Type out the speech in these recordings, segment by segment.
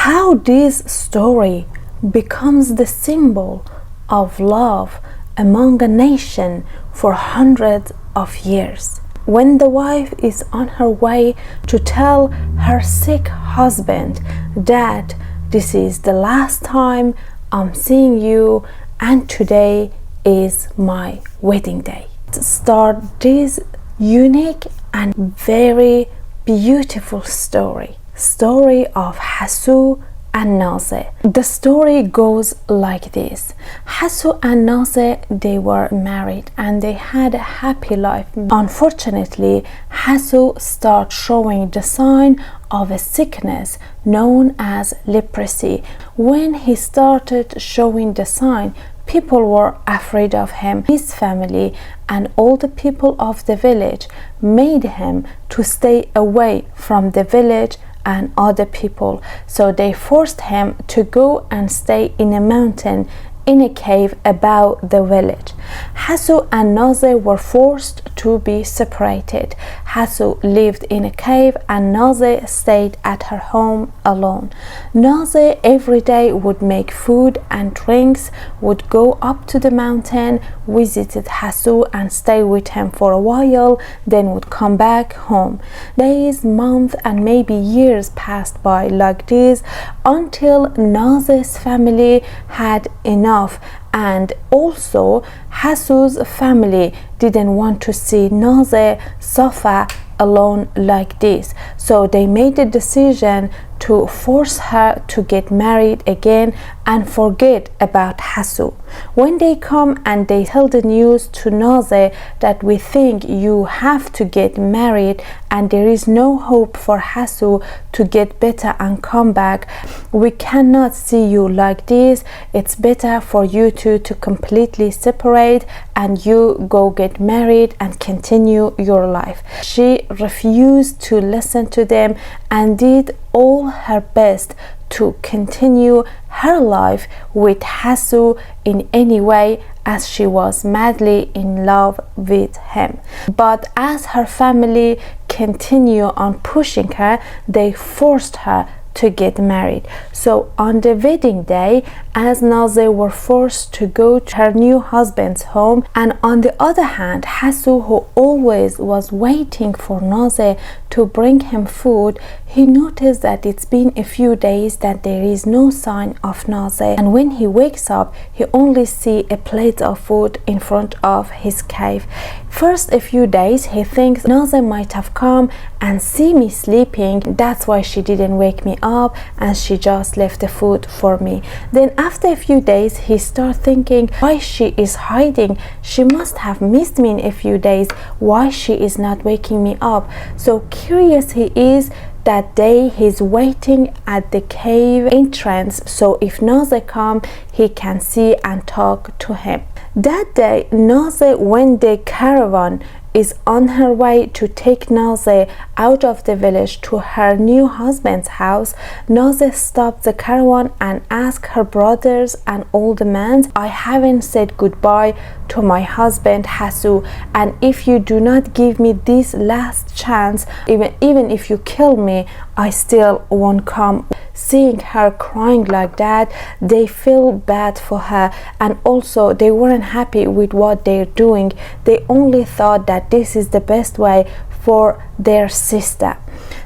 how this story becomes the symbol of love among a nation for hundreds of years. When the wife is on her way to tell her sick husband that this is the last time I'm seeing you and today is my wedding day. To start this unique and very beautiful story of Heso and Nazê. The story goes like this. Heso and Nazê, they were married and they had a happy life. Unfortunately, Heso started showing the sign of a sickness known as leprosy. When he started showing the sign, people were afraid of him. His family and all the people of the village made him to stay away from the village and other people. So they forced him to go and stay in a mountain in a cave above the village. Heso and Nazê were forced to be separated. Heso lived in a cave and Nazê stayed at her home alone. Nazê every day would make food and drinks, would go up to the mountain, visited Heso and stay with him for a while, then would come back home. Days, months and maybe years passed by like this until Nazê's family had enough, and also Heso's family didn't want to see Nazê suffer alone like this, so they made a decision to force her to get married again and forget about Heso. When they come and they tell the news to Nazê that we think you have to get married and there is no hope for Heso to get better and come back, we cannot see you like this, it's better for you two to completely separate and you go get married and continue your life. She refused to listen to them and did all her best to continue her life with Heso in any way, as she was madly in love with him. But as her family continued on pushing her, they forced her to get married. So on the wedding day, as Nazê were forced to go to her new husband's home, and on the other hand, Heso, who always was waiting for Nazê to bring him food, he noticed that it's been a few days that there is no sign of Nazê, and when he wakes up, he only see a plate of food in front of his cave. First a few days he thinks Nazê might have come and see me sleeping, that's why she didn't wake me up and she just left the food for me. Then after a few days he starts thinking why she is hiding, she must have missed me in a few days, why she is not waking me up. So curious he is. That day he's waiting at the cave entrance, so if Nazê come he can see and talk to him. That day Nazê, when the caravan is on her way to take Nazê out of the village to her new husband's house, Nazê stopped the caravan and asked her brothers and all the men, I haven't said goodbye to my husband Heso, and if you do not give me this last chance, even if you kill me, I still won't come. Seeing her crying like that, they feel bad for her, and also they weren't happy with what they're doing. They only thought that this is the best way for their sister.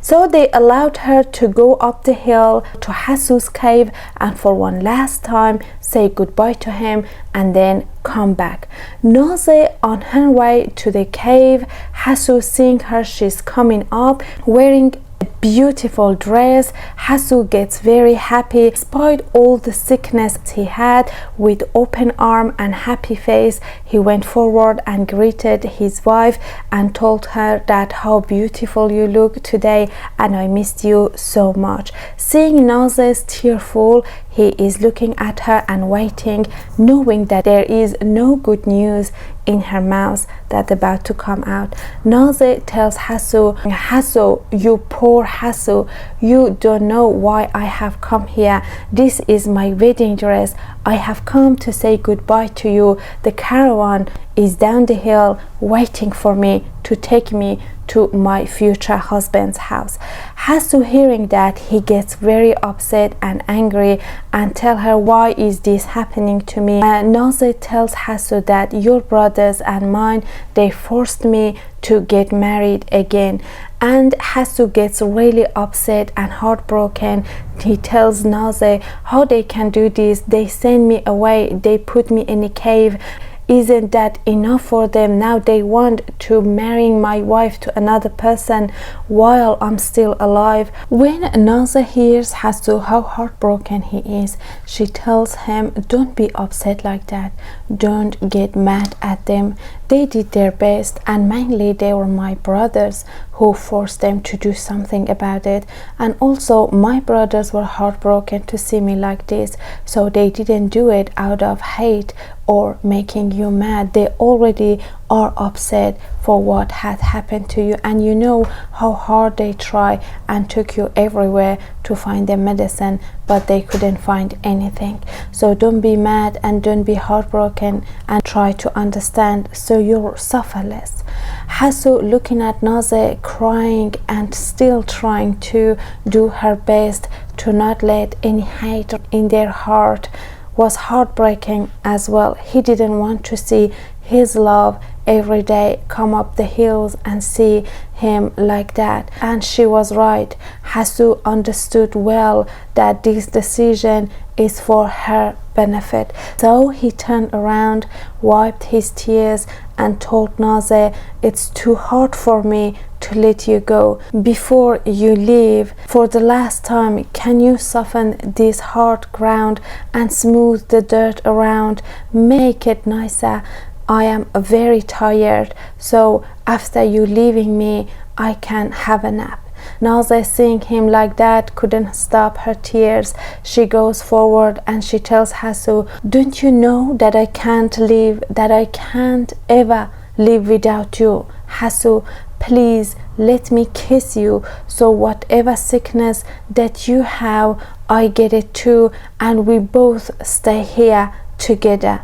So they allowed her to go up the hill to Heso's cave and for one last time say goodbye to him and then come back. Nazê on her way to the cave, Heso seeing her, she's coming up wearing a beautiful dress. Heso gets very happy despite all the sickness he had. With open arm and happy face, he went forward and greeted his wife and told her that how beautiful you look today and I missed you so much. Seeing Nazê tearful, he is looking at her and waiting, knowing that there is no good news in her mouth that's about to come out. Nazê tells Heso, Heso, you poor Heso, you don't know why I have come here. This is my wedding dress. I have come to say goodbye to you. The caravan is down the hill waiting for me to take me to my future husband's house. Heso, hearing that, he gets very upset and angry and tell her, why is this happening to me? And Nazê tells Heso that your brothers and mine, they forced me to get married again. And Heso gets really upset and heartbroken. He tells Nazê how they can do this. They send me away, they put me in a cave. Isn't that enough for them? Now they want to marry my wife to another person while I'm still alive. When Nazê hears Heso how heartbroken he is, she tells him, don't be upset like that. Don't get mad at them. They did their best, and mainly they were my brothers who forced them to do something about it. And also my brothers were heartbroken to see me like this, so they didn't do it out of hate or making you mad. They already are upset for what had happened to you, and you know how hard they try and took you everywhere to find the medicine, but they couldn't find anything. So don't be mad and don't be heartbroken, and try to understand so you'll suffer less. Heso, looking at Nazê crying and still trying to do her best to not let any hate in their heart, was heartbreaking as well. He didn't want to see his love every day come up the hills and see him like that. And she was right. Heso understood well that this decision is for her benefit. So he turned around, wiped his tears, and told Nazê, it's too hard for me to let you go. Before you leave, for the last time, can you soften this hard ground and smooth the dirt around, make it nicer? I am very tired, so after you leaving me, I can have a nap. Nazê, seeing him like that, couldn't stop her tears. She goes forward and she tells Heso, don't you know that I can't live, that I can't ever live without you? Heso, please let me kiss you, so whatever sickness that you have, I get it too, and we both stay here together.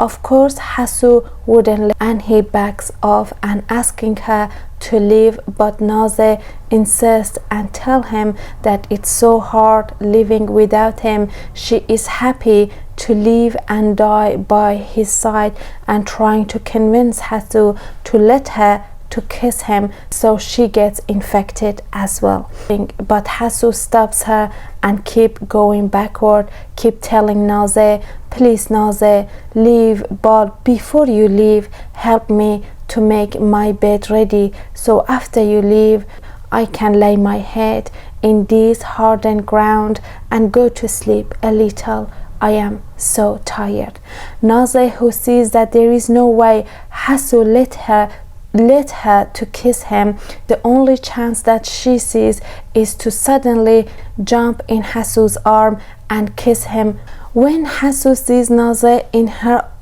Of course Heso wouldn't, and he backs off and asking her to leave, but Nazê insists and tell him that it's so hard living without him. She is happy to live and die by his side, and trying to convince Heso to let her to kiss him, so she gets infected as well. But Heso stops her and keep going backward, keep telling Nazê, please Nazê, leave, but before you leave, help me to make my bed ready, so after you leave, I can lay my head in this hardened ground and go to sleep a little. I am so tired. Nazê, who sees that there is no way Heso let her to kiss him, the only chance that she sees is to suddenly jump in Heso's arm and kiss him. When Heso sees Nazê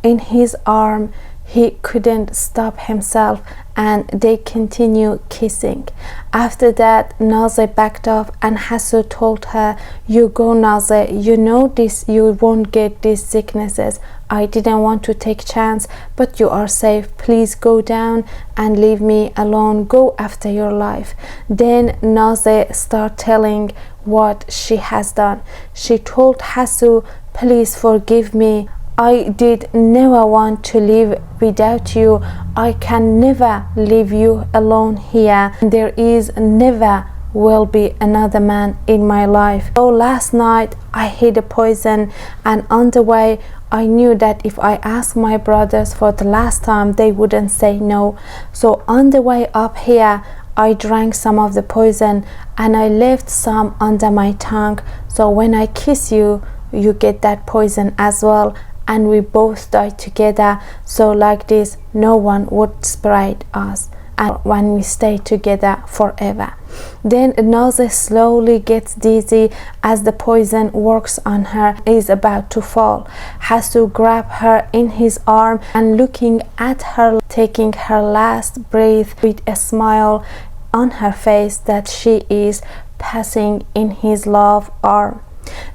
in his arm, he couldn't stop himself, and they continue kissing. After that, Nazê backed off and Heso told her, you go Nazê, you know this, you won't get these sicknesses. I didn't want to take chance, but you are safe. Please go down and leave me alone. Go after your life. Then Nazê start telling what she has done. She told Heso, please forgive me. I did never want to live without you. I can never leave you alone here. There is never will be another man in my life. So last night I hid a poison, and on the way I knew that if I asked my brothers for the last time, they wouldn't say no. So on the way up here, I drank some of the poison and I left some under my tongue. So when I kiss you, you get that poison as well, and we both die together. So like this, no one would separate us, and when we stay together forever. Then Nazê slowly gets dizzy as the poison works on her, is about to fall. Heso grab her in his arm and looking at her, taking her last breath with a smile on her face that she is passing in his love arm.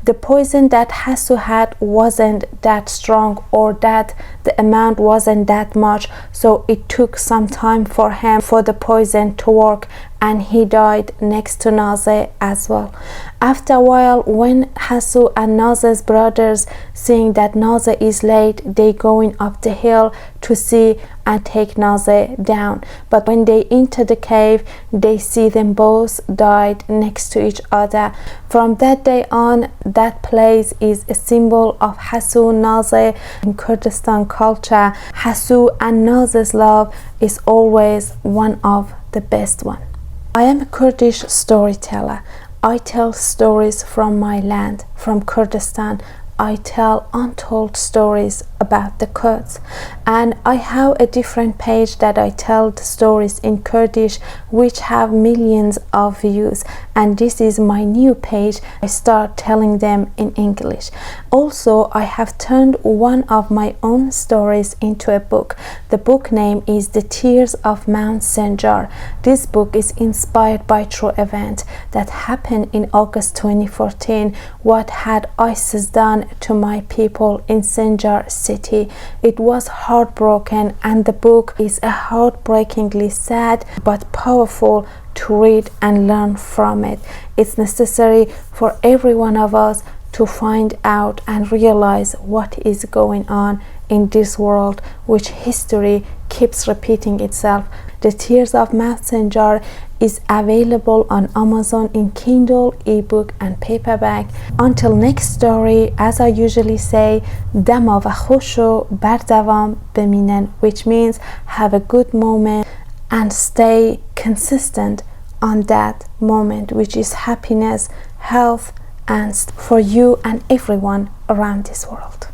The poison that Heso had wasn't that strong, or that the amount wasn't that much, so it took some time for him for the poison to work, and he died next to Nazê as well. After a while, when Heso and Nazê's brothers seeing that Nazê is late, they going up the hill to see and take Nazê down. But when they enter the cave, they see them both died next to each other. From that day on, that place is a symbol of Heso Nazê. In Kurdistan culture, Heso and Nazê's love is always one of the best one. I am a Kurdish storyteller. I tell stories from my land, from Kurdistan. I tell untold stories about the Kurds, and I have a different page that I tell the stories in Kurdish, which have millions of views, and this is my new page. I start telling them in English. Also, I have turned one of my own stories into a book. The book name is The Tears of Mount Sinjar. This book is inspired by true event that happened in August 2014. What had ISIS done to my people in Sinjar city? It was heartbroken, and the book is a heartbreakingly sad but powerful to read and learn from it. It's necessary for every one of us to find out and realize what is going on in this world, which history keeps repeating itself. The Tears of Mount Sinjar is available on Amazon in Kindle, ebook and paperback. Until next story, as I usually say, dama و خوشو بردوام بمینن, which means have a good moment and stay consistent on that moment, which is happiness, health, and for you and everyone around this world.